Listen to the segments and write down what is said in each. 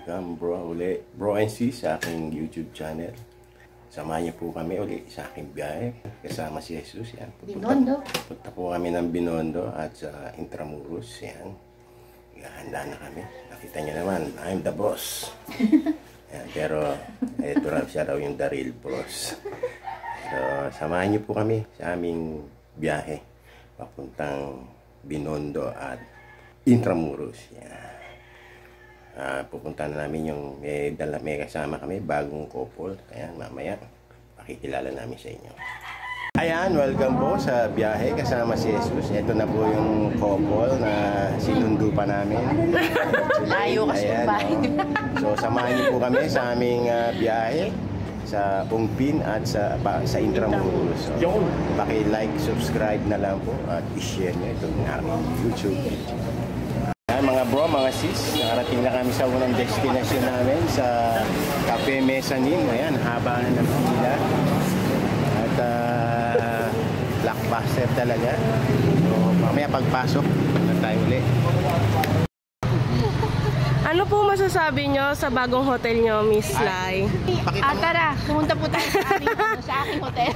welcome bro uli, bro and sis sa aking YouTube channel. Samahan niyo po kami uli sa aking biyahe kasama si Jesus. Yan. Binondo. Punta po kami ng Binondo at sa Intramuros. Yan. Handa na kami. Nakita niyo naman, I'm the boss. Yan, pero ito siya raw yung the real boss. So, samahan niyo po kami sa aming biyahe papuntang Binondo at Intramuros. Yan. Pupunta na namin yung may kasama kami, bagong couple. Kaya mamaya pakikilala namin sa inyo. Ayan, welcome po sa biyahe kasama si Jesus. Ito na po yung couple na sinundo pa namin. Layo kasi yung bahay. So samahan niyo po kami sa aming biyahe sa Ungpin at sa Intramuros. So, paki-like, subscribe na lang po at i-share niyo itong aming YouTube. Ayan, mga bro, mga sis, nakarating na kami sa unang destination namin sa Cafe Mezzanine. Ayan, haba na ng pila. At blockbuster talaga. So, mamaya pagpasok na tayo ulit. Ano po masasabi nyo sa bagong hotel nyo, Miss Lai? Tara, pumunta po tayo sa aking hotel.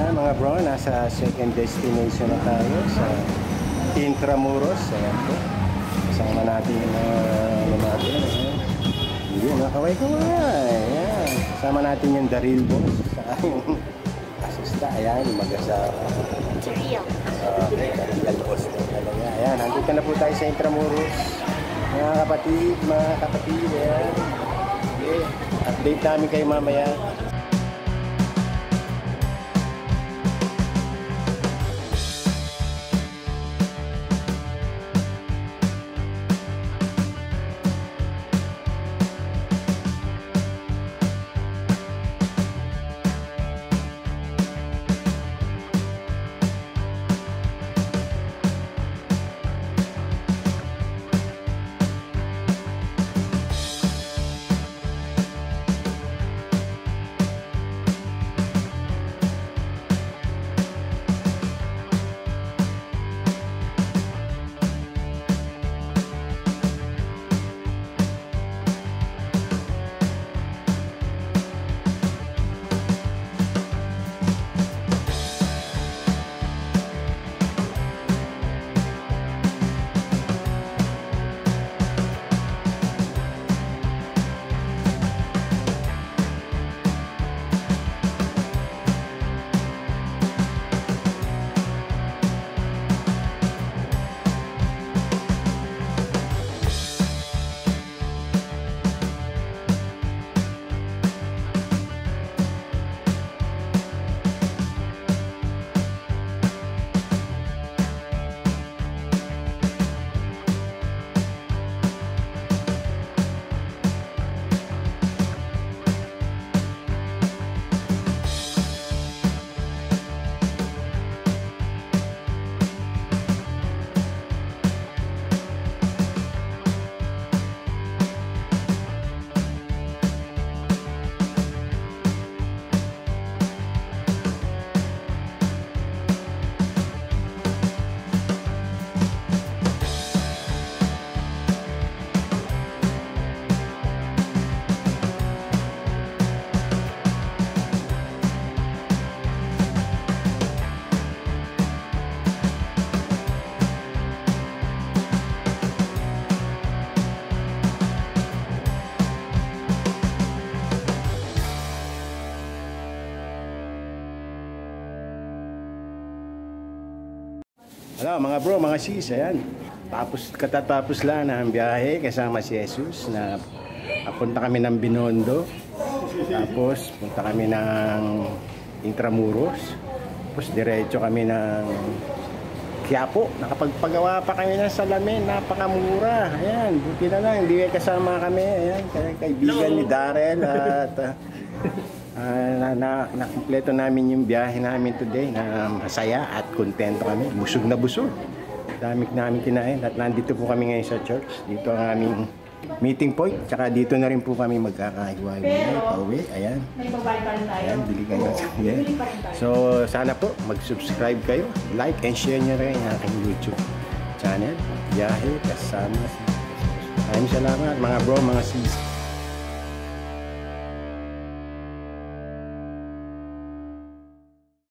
Mga bro, nasa second destination na tayo sa Intramuros. Ayan po. Kasama natin yung natin. Yun, nakaway-kaway. Ayan. Kasama natin yung the real boss. Saka yung asista. Ayan, yung mag-asawa. Okay, the real boss na talaga. Ayan, nandito na po tayo sa Intramuros. Mga kapatid. Ayan. Okay, update namin kayo mamaya. Hello mga bro, mga sis, ayan. Katatapos lang ng biyahe kasama si Jesus na papunta kami ng Binondo. Tapos punta kami ng Intramuros. Tapos diretso kami ng Quiapo. Nakapagpagawa pa kami ng salamin, napakamura. Ayan, buti na lang, hindi kasama kami. Ayan, kaibigan ni Darrell at nakumpleto namin yung biyahe namin today na masaya at kontento kami. Busog na busog. Dami namin kinain at nandito po kami ngayon sa church. Dito ang aming meeting point. Tsaka dito na rin po kami magkakahiwa-hiwalay pauwi. Ayan. Ayan, bili kayo. Yeah. So sana po mag-subscribe kayo, like and share nyo rin ang aking YouTube channel. Biyahe kasama. Maraming salamat mga bro, mga sis.